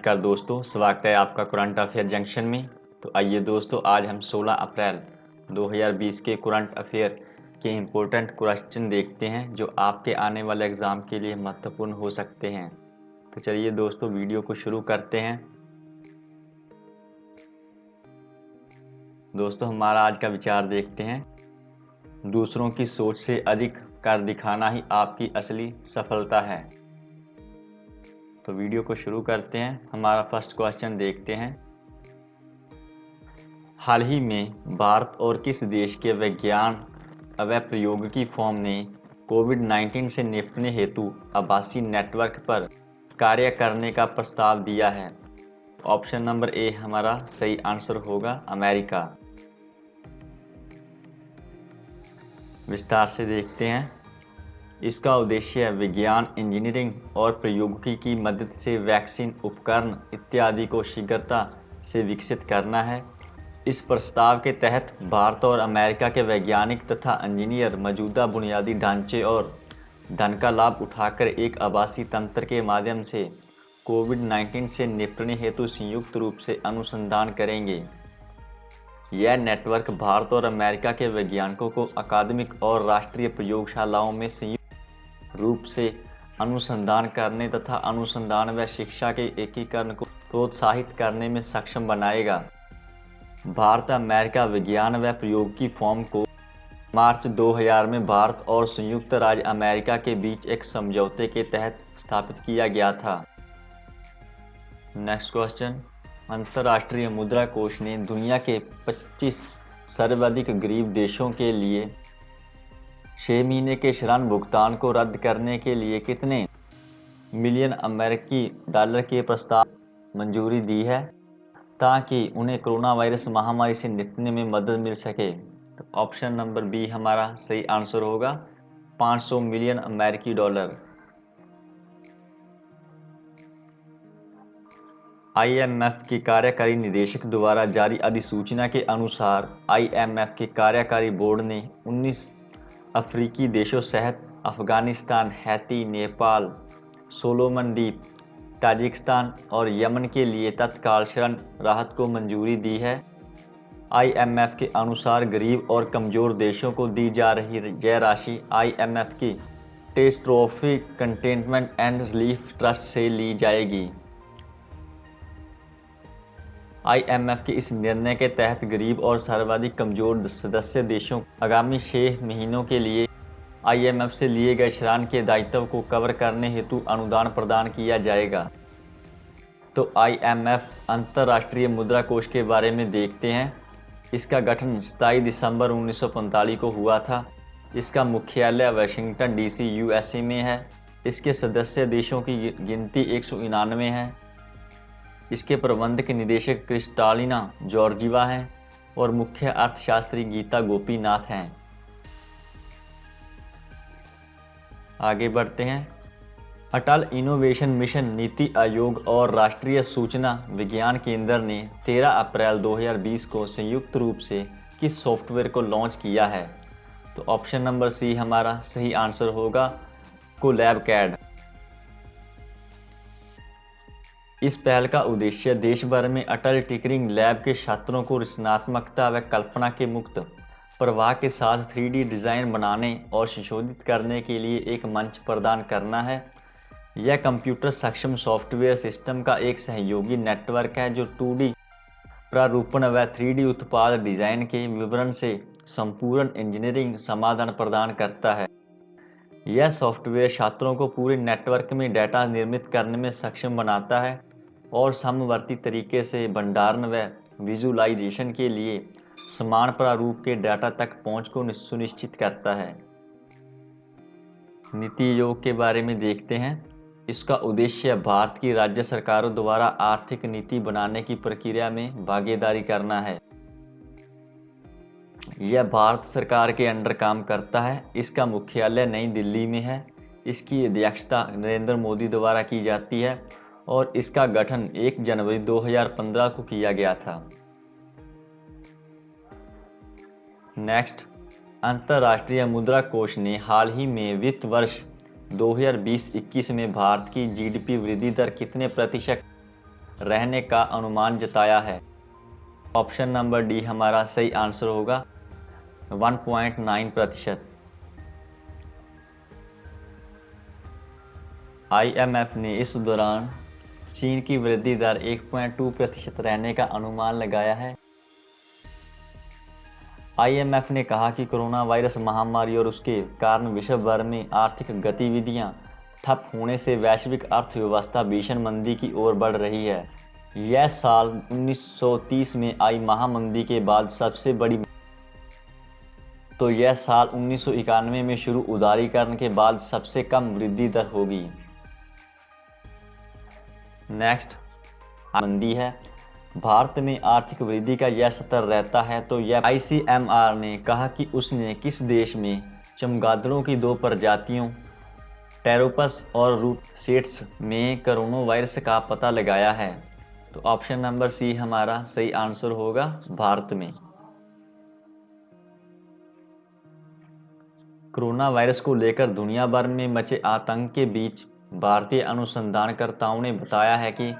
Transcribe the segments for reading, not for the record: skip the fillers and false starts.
नमस्कार दोस्तों, स्वागत है आपका करंट अफेयर जंक्शन में। तो आइए दोस्तों, आज हम 16 अप्रैल 2020 के करंट अफेयर के इम्पोर्टेंट क्वेश्चन देखते हैं जो आपके आने वाले एग्ज़ाम के लिए महत्वपूर्ण हो सकते हैं। तो चलिए दोस्तों, वीडियो को शुरू करते हैं। दोस्तों, हमारा आज का विचार देखते हैं। दूसरों की सोच से अधिक कर दिखाना ही आपकी असली सफलता है। तो वीडियो को शुरू करते हैं। हमारा फर्स्ट क्वेश्चन देखते हैं। हाल ही में भारत और किस देश के विज्ञान व प्रौद्योगिकी फर्म ने कोविड-19 से निपटने हेतु आभासी नेटवर्क पर कार्य करने का प्रस्ताव दिया है? ऑप्शन नंबर ए हमारा सही आंसर होगा, अमेरिका। विस्तार से देखते हैं। इसका उद्देश्य विज्ञान, इंजीनियरिंग और प्रौद्योगिकी की मदद से वैक्सीन, उपकरण इत्यादि को शीघ्रता से विकसित करना है। इस प्रस्ताव के तहत भारत और अमेरिका के वैज्ञानिक तथा इंजीनियर मौजूदा बुनियादी ढांचे और धन का लाभ उठाकर एक आभासी तंत्र के माध्यम से कोविड-19 से निपटने हेतु संयुक्त रूप से अनुसंधान करेंगे। यह नेटवर्क भारत और अमेरिका के वैज्ञानिकों को अकादमिक और राष्ट्रीय प्रयोगशालाओं में संयुक्त रूप से अनुसंधान करने तथा अनुसंधान व शिक्षा के एकीकरण को प्रोत्साहित करने में सक्षम बनाएगा। भारत अमेरिका विज्ञान व प्रौद्योगिकी फर्म को मार्च 2000 में भारत और संयुक्त राज्य अमेरिका के बीच एक समझौते के तहत स्थापित किया गया था। Next question. अंतर्राष्ट्रीय मुद्रा कोष ने दुनिया के 25 सर्वाधिक गरीब देशों के लिए 6 महीने के ऋण भुगतान को रद्द करने के लिए कितने मिलियन अमेरिकी डॉलर के प्रस्ताव मंजूरी दी है ताकि उन्हें कोरोना वायरस महामारी से निपटने में मदद मिल सके? तो ऑप्शन नंबर बी हमारा सही आंसर होगा, 500 मिलियन अमेरिकी डॉलर। IMF के कार्यकारी निदेशक द्वारा जारी अधिसूचना के अनुसार IMF के कार्यकारी बोर्ड ने 19 अफ्रीकी देशों सहित अफगानिस्तान, हैती, नेपाल, सोलोमन द्वीप, ताजिकिस्तान और यमन के लिए तत्काल ऋण राहत को मंजूरी दी है। IMF के अनुसार गरीब और कमज़ोर देशों को दी जा रही यह राशि IMF की catastrophic containment and relief trust से ली जाएगी। IMF के इस निर्णय के तहत गरीब और सर्वाधिक कमजोर सदस्य देशों को आगामी 6 महीनों के लिए IMF से लिए गए ऋण के दायित्व को कवर करने हेतु अनुदान प्रदान किया जाएगा। तो IMF अंतर्राष्ट्रीय मुद्रा कोष के बारे में देखते हैं। इसका गठन 27 दिसंबर 1945 को हुआ था। इसका मुख्यालय वाशिंगटन DC USA में है। इसके सदस्य देशों की गिनती 199 है। इसके प्रबंधक निदेशक क्रिस्टालिना जॉर्जीवा हैं और मुख्य अर्थशास्त्री गीता गोपीनाथ हैं। आगे बढ़ते हैं। अटल इनोवेशन मिशन, नीति आयोग और राष्ट्रीय सूचना विज्ञान केंद्र ने 13 अप्रैल 2020 को संयुक्त रूप से किस सॉफ्टवेयर को लॉन्च किया है? तो ऑप्शन नंबर सी हमारा सही आंसर होगा, कोलैब कैड। इस पहल का उद्देश्य देश भर में अटल टिंकरिंग लैब के छात्रों को रचनात्मकता व कल्पना के मुक्त प्रवाह के साथ 3D डिज़ाइन बनाने और संशोधित करने के लिए एक मंच प्रदान करना है। यह कंप्यूटर सक्षम सॉफ्टवेयर सिस्टम का एक सहयोगी नेटवर्क है जो 2D प्रारूपण व 3D उत्पाद डिज़ाइन के विवरण से संपूर्ण इंजीनियरिंग समाधान प्रदान करता है। यह सॉफ्टवेयर छात्रों को पूरे नेटवर्क में डेटा निर्मित करने में सक्षम बनाता है और समवर्ती तरीके से भंडारण व विजुअलाइजेशन के लिए समान प्रारूप के डेटा तक पहुंच को सुनिश्चित करता है। नीति आयोग के बारे में देखते हैं। इसका उद्देश्य भारत की राज्य सरकारों द्वारा आर्थिक नीति बनाने की प्रक्रिया में भागीदारी करना है। यह भारत सरकार के अंडर काम करता है। इसका मुख्यालय नई दिल्ली में है। इसकी अध्यक्षता नरेंद्र मोदी द्वारा की जाती है और इसका गठन 1 जनवरी 2015 को किया गया था। नेक्स्ट, अंतर्राष्ट्रीय मुद्रा कोष ने हाल ही में वित्त वर्ष 2020-21 में भारत की GDP वृद्धि दर कितने प्रतिशत रहने का अनुमान जताया है। ऑप्शन नंबर डी हमारा सही आंसर होगा 1.9%। IMF ने इस दौरान चीन की वृद्धि दर 1.2% रहने का अनुमान लगाया है। IMF ने कहा कि कोरोना वायरस महामारी और उसके कारण विश्व भर में आर्थिक गतिविधियां ठप होने से वैश्विक अर्थव्यवस्था भीषण मंदी की ओर बढ़ रही है। यह साल 1930 में आई महामंदी के बाद सबसे बड़ी, तो यह साल 1991 में शुरू उदारीकरण के बाद सबसे कम वृद्धि दर होगी। नेक्स्ट मंदी है। भारत में आर्थिक वृद्धि का यह स्तर रहता है तो यह ICMR ने कहा कि उसने किस देश में चमगादड़ों की 2 प्रजातियों टेरोपस और रूटसेट्स में कोरोना वायरस का पता लगाया है। तो ऑप्शन नंबर सी हमारा सही आंसर होगा भारत में। कोरोना वायरस को लेकर दुनिया भर में मचे आतंक के बीच भारतीय अनुसंधानकर्ताओं ने बताया है कि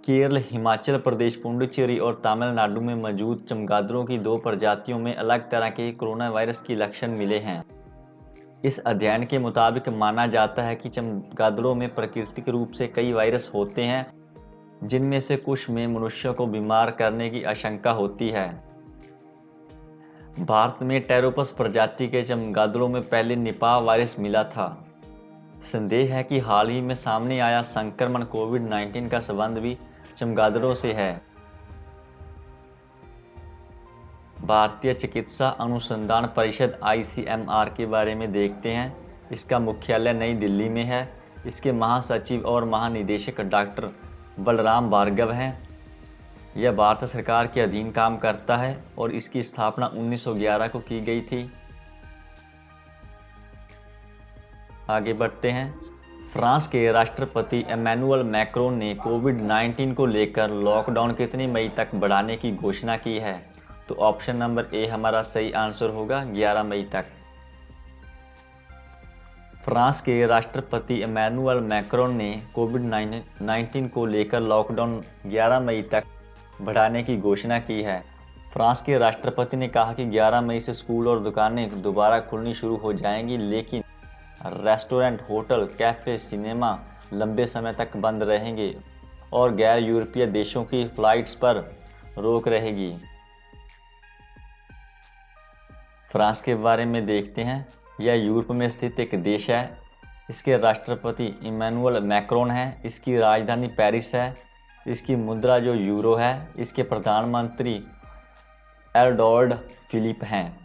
केरल, हिमाचल प्रदेश, पुडुचेरी और तमिलनाडु में मौजूद चमगादड़ों की 2 प्रजातियों में अलग तरह के कोरोना वायरस के लक्षण मिले हैं। इस अध्ययन के मुताबिक माना जाता है कि चमगादड़ों में प्राकृतिक रूप से कई वायरस होते हैं, जिनमें से कुछ में मनुष्यों को बीमार करने की आशंका होती है। भारत में टेरोपस प्रजाति के चमगादड़ों में पहले निपाह वायरस मिला था। संदेह है कि हाल ही में सामने आया संक्रमण कोविड-19 का संबंध भी चमगादड़ों से है। भारतीय चिकित्सा अनुसंधान परिषद ICMR के बारे में देखते हैं। इसका मुख्यालय नई दिल्ली में है। इसके महासचिव और महानिदेशक डॉक्टर बलराम भार्गव हैं। यह भारत सरकार के अधीन काम करता है और इसकी स्थापना 1911 को की गई थी। आगे बढ़ते हैं। फ्रांस के राष्ट्रपति इमैनुअल मैक्रोन ने कोविड-19 को लेकर लॉकडाउन कितनी मई तक बढ़ाने की घोषणा की है। तो ऑप्शन नंबर ए हमारा सही आंसर होगा 11 मई तक। फ्रांस के राष्ट्रपति इमैनुअल मैक्रोन ने कोविड-19 को लेकर लॉकडाउन 11 मई तक बढ़ाने की घोषणा की है। फ्रांस के राष्ट्रपति ने कहा कि 11 मई से स्कूल और दुकानें दोबारा खुलनी शुरू हो जाएंगी, लेकिन रेस्टोरेंट, होटल, कैफे, सिनेमा लंबे समय तक बंद रहेंगे और गैर यूरोपीय देशों की फ्लाइट्स पर रोक रहेगी। फ्रांस के बारे में देखते हैं। यह यूरोप में स्थित एक देश है। इसके राष्ट्रपति इमैनुअल मैक्रोन है। इसकी राजधानी पेरिस है। इसकी मुद्रा जो यूरो है। इसके प्रधानमंत्री एडोल्ड फिलिप हैं।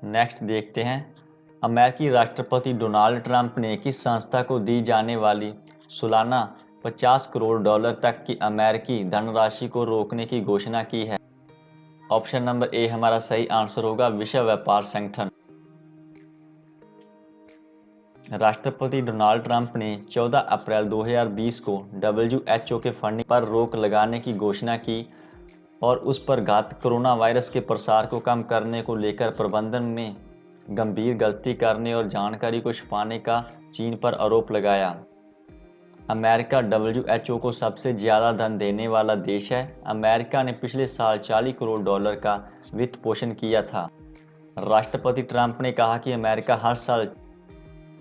नेक्स्ट देखते हैं। अमेरिकी राष्ट्रपति डोनाल्ड ट्रंप ने किस संस्था को दी जाने वाली सालाना $50 करोड़ तक की अमेरिकी धनराशि को रोकने की घोषणा की है। ऑप्शन नंबर ए हमारा सही आंसर होगा विश्व व्यापार संगठन। राष्ट्रपति डोनाल्ड ट्रंप ने 14 अप्रैल 2020 को WHO के फंडिंग पर रोक लगाने की घोषणा की और उस पर घातक कोरोना वायरस के प्रसार को कम करने को लेकर प्रबंधन में गंभीर गलती करने और जानकारी को छुपाने का चीन पर आरोप लगाया। अमेरिका WHO को सबसे ज़्यादा धन देने वाला देश है। अमेरिका ने पिछले साल $40 करोड़ का वित्त पोषण किया था। राष्ट्रपति ट्रंप ने कहा कि अमेरिका हर साल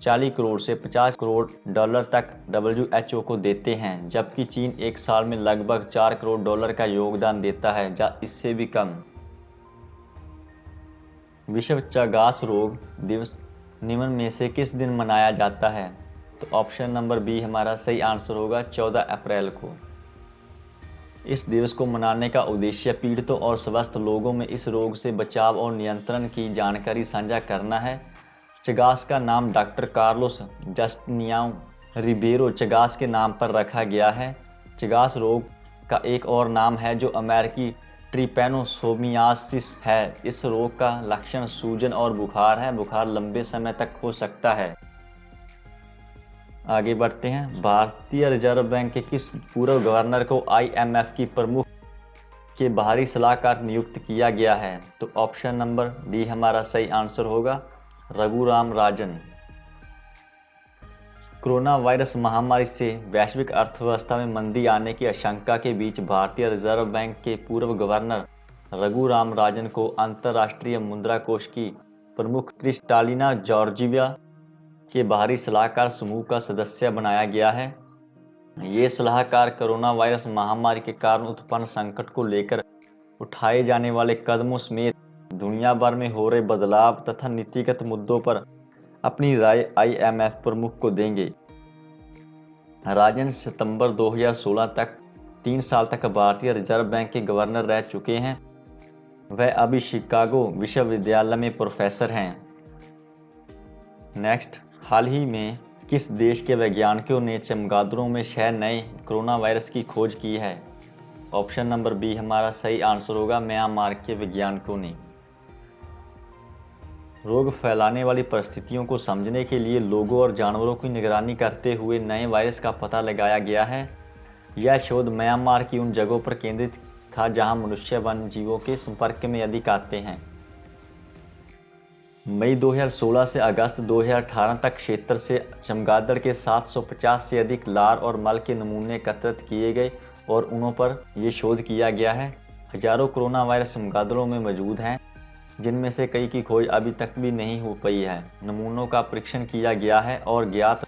40 करोड़ से $50 करोड़ तक WHO को देते हैं, जबकि चीन एक साल में लगभग $4 करोड़ का योगदान देता है, या इससे भी कम। विश्व चगास रोग दिवस निम्न में से किस दिन मनाया जाता है। तो ऑप्शन नंबर बी हमारा सही आंसर होगा 14 अप्रैल को। इस दिवस को मनाने का उद्देश्य पीड़ितों और स्वस्थ लोगों में इस रोग से बचाव और नियंत्रण की जानकारी साझा करना है। चगास का नाम डॉक्टर कार्लोस जस्टिनियानो रिबेरो चगास के नाम पर रखा गया है। चगास रोग का एक और नाम है जो अमेरिकी ट्रिपैनोसोमियासिस है। इस रोग का लक्षण सूजन और बुखार है। बुखार लंबे समय तक हो सकता है। आगे बढ़ते हैं। भारतीय रिजर्व बैंक के किस पूर्व गवर्नर को IMF की प्रमुख के बाहरी सलाहकार नियुक्त किया गया है। तो ऑप्शन नंबर बी हमारा सही आंसर होगा रघुराम राजन। कोरोना वायरस महामारी से वैश्विक अर्थव्यवस्था में मंदी आने की आशंका के बीच भारतीय रिजर्व बैंक के पूर्व गवर्नर रघुराम राजन को अंतर्राष्ट्रीय मुद्रा कोष की प्रमुख क्रिस्टालिना जॉर्जिवा के बाहरी सलाहकार समूह का सदस्य बनाया गया है। ये सलाहकार कोरोना वायरस महामारी के कारण उत्पन्न संकट को लेकर उठाए जाने वाले कदमों समेत दुनिया भर में हो रहे बदलाव तथा नीतिगत मुद्दों पर अपनी राय IMF प्रमुख को देंगे। राजन सितंबर 2016 तक 3 साल तक भारतीय रिजर्व बैंक के गवर्नर रह चुके हैं। वह अभी शिकागो विश्वविद्यालय में प्रोफेसर हैं। नेक्स्ट, हाल ही में किस देश के वैज्ञानिकों ने चमगादड़ों में 6 नए कोरोना वायरस की खोज की है? ऑप्शन नंबर बी हमारा सही आंसर होगा, म्यांमार के वैज्ञानिकों ने। रोग फैलाने वाली परिस्थितियों को समझने के लिए लोगों और जानवरों की निगरानी करते हुए नए वायरस का पता लगाया गया है। यह शोध म्यांमार की उन जगहों पर केंद्रित था जहां मनुष्य वन्य जीवों के संपर्क में अधिक आते हैं। मई 2016 से अगस्त 2018 तक क्षेत्र से चमगादड़ के 750 से अधिक लार और मल के नमूने एकत्रित किए गए और उन पर यह शोध किया गया है। हजारों कोरोना वायरस चमगादड़ों में मौजूद हैं, जिनमें से कई की खोज अभी तक भी नहीं हो पाई है। नमूनों का परीक्षण किया गया है और ज्ञात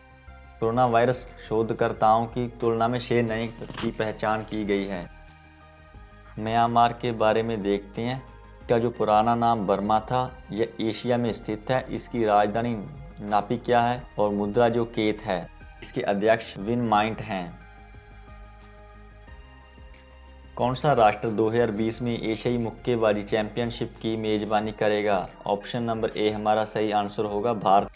कोरोना वायरस शोधकर्ताओं की तुलना में 6 नए की पहचान की गई है। म्यांमार के बारे में देखते हैं। इसका जो पुराना नाम बर्मा था, यह एशिया में स्थित है। इसकी राजधानी नापिक्या है और मुद्रा जो केत है। इसके अध्यक्ष विन माइंट हैं। कौन सा राष्ट्र 2020 में एशियाई मुक्केबाजी चैंपियनशिप की मेजबानी करेगा? ऑप्शन नंबर ए हमारा सही आंसर होगा, भारत।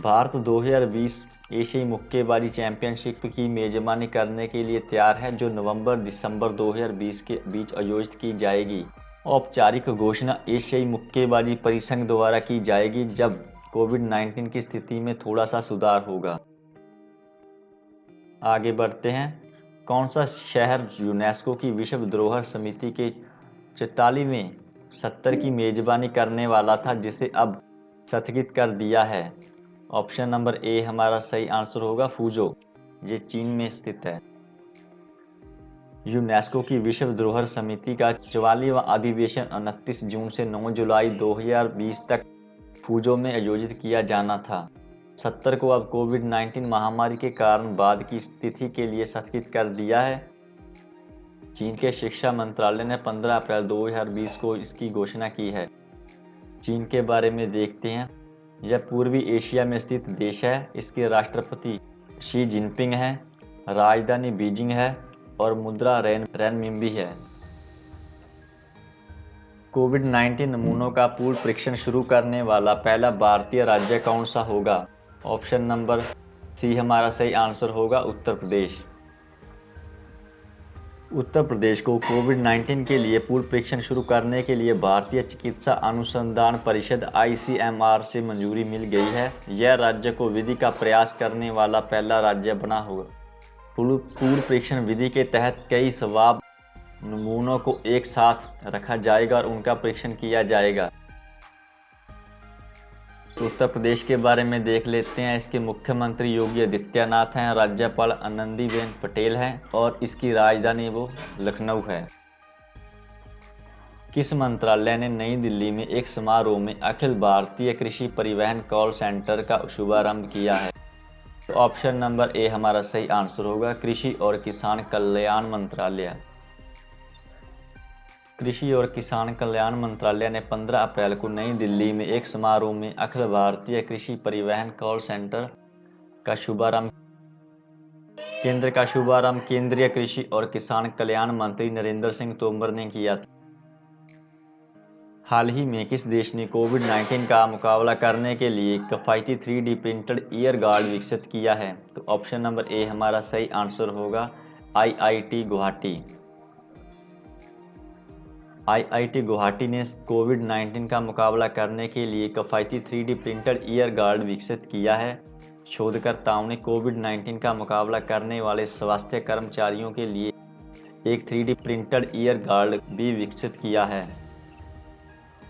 भारत 2020 एशियाई मुक्केबाजी चैंपियनशिप की मेजबानी करने के लिए तैयार है, जो नवंबर-दिसंबर 2020 के बीच आयोजित की जाएगी। औपचारिक घोषणा एशियाई मुक्केबाजी परिसंघ द्वारा की जाएगी जब कोविड-19 की स्थिति में थोड़ा सा सुधार होगा। आगे बढ़ते हैं। कौन सा शहर यूनेस्को की विश्व धरोहर समिति के 44वें सत्र की मेजबानी करने वाला था, जिसे अब स्थगित कर दिया है? ऑप्शन नंबर ए हमारा सही आंसर होगा, फुजो। ये चीन में स्थित है। यूनेस्को की विश्व धरोहर समिति का 44वां अधिवेशन 29 जून से 9 जुलाई 2020 तक फुजो में आयोजित किया जाना था। सत्र को अब कोविड-19 महामारी के कारण बाद की तिथि के लिए स्थगित कर दिया है। चीन के शिक्षा मंत्रालय ने 15 अप्रैल 2020 को इसकी घोषणा की है। चीन के बारे में देखते हैं। यह पूर्वी एशिया में स्थित देश है। इसके राष्ट्रपति शी जिनपिंग हैं, राजधानी बीजिंग है और मुद्रा रेनमिंबी है। कोविड-19 नमूनों का पूर्ण परीक्षण शुरू करने वाला पहला भारतीय राज्य कौन सा होगा? ऑप्शन नंबर सी हमारा सही आंसर होगा, उत्तर प्रदेश। उत्तर प्रदेश को कोविड-19 के लिए पूर्ण परीक्षण शुरू करने के लिए भारतीय चिकित्सा अनुसंधान परिषद ICMR से मंजूरी मिल गई है। यह राज्य को विधि का प्रयास करने वाला पहला राज्य बना होगा। पूर्ण परीक्षण विधि के तहत कई स्वाब नमूनों को एक साथ रखा जाएगा और उनका परीक्षण किया जाएगा। तो उत्तर प्रदेश के बारे में देख लेते हैं। इसके मुख्यमंत्री योगी आदित्यनाथ हैं, राज्यपाल आनंदीबेन पटेल हैं और इसकी राजधानी वो लखनऊ है। किस मंत्रालय ने नई दिल्ली में एक समारोह में अखिल भारतीय कृषि परिवहन कॉल सेंटर का शुभारंभ किया है? तो ऑप्शन नंबर ए हमारा सही आंसर होगा, कृषि और किसान कल्याण मंत्रालय। कृषि और किसान कल्याण मंत्रालय ने 15 अप्रैल को नई दिल्ली में एक समारोह में अखिल भारतीय कृषि परिवहन कॉल सेंटर का शुभारंभ। केंद्र का शुभारंभ केंद्रीय कृषि और किसान कल्याण मंत्री नरेंद्र सिंह तोमर ने किया था। हाल ही में किस देश ने कोविड-19 का मुकाबला करने के लिए किफायती 3D प्रिंटेड ईयर गार्ड विकसित किया है? तो ऑप्शन नंबर ए हमारा सही आंसर होगा, IIT गुवाहाटी। IIT गुवाहाटी ने कोविड-19 का मुकाबला करने के लिए किफायती 3D प्रिंटेड ईयर गार्ड विकसित किया है। शोधकर्ताओं ने कोविड-19 का मुकाबला करने वाले स्वास्थ्य कर्मचारियों के लिए एक 3D प्रिंटेड ईयर गार्ड भी विकसित किया है।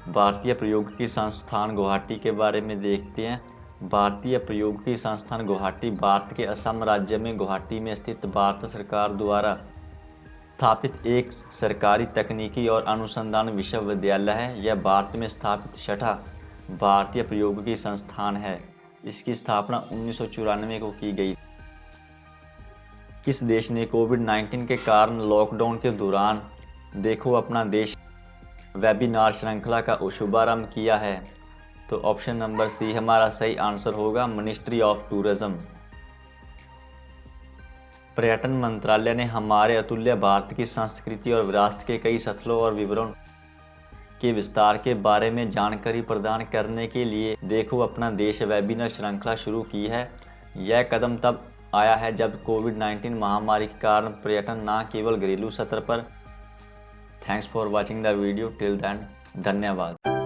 भारतीय प्रौद्योगिकी संस्थान गुवाहाटी के बारे में देखते हैं। भारतीय प्रौद्योगिकी संस्थान गुवाहाटी भारत के असम राज्य में गुवाहाटी में स्थित भारत सरकार द्वारा स्थापित एक सरकारी तकनीकी और अनुसंधान विश्वविद्यालय है। यह भारत में स्थापित छठा भारतीय प्रौद्योगिकी संस्थान है। इसकी स्थापना 1994 को की गई। किस देश ने कोविड-19 के कारण लॉकडाउन के दौरान देखो अपना देश वेबिनार श्रृंखला का शुभारंभ किया है? तो ऑप्शन नंबर सी हमारा सही आंसर होगा, मिनिस्ट्री ऑफ टूरिज्म। पर्यटन मंत्रालय ने हमारे अतुल्य भारत की संस्कृति और विरासत के कई स्थलों और विवरण के विस्तार के बारे में जानकारी प्रदान करने के लिए देखो अपना देश वेबिनार श्रृंखला शुरू की है। यह कदम तब आया है जब कोविड-19 महामारी के कारण पर्यटन न केवल घरेलू स्तर पर। Thanks for watching the video till then. धन्यवाद।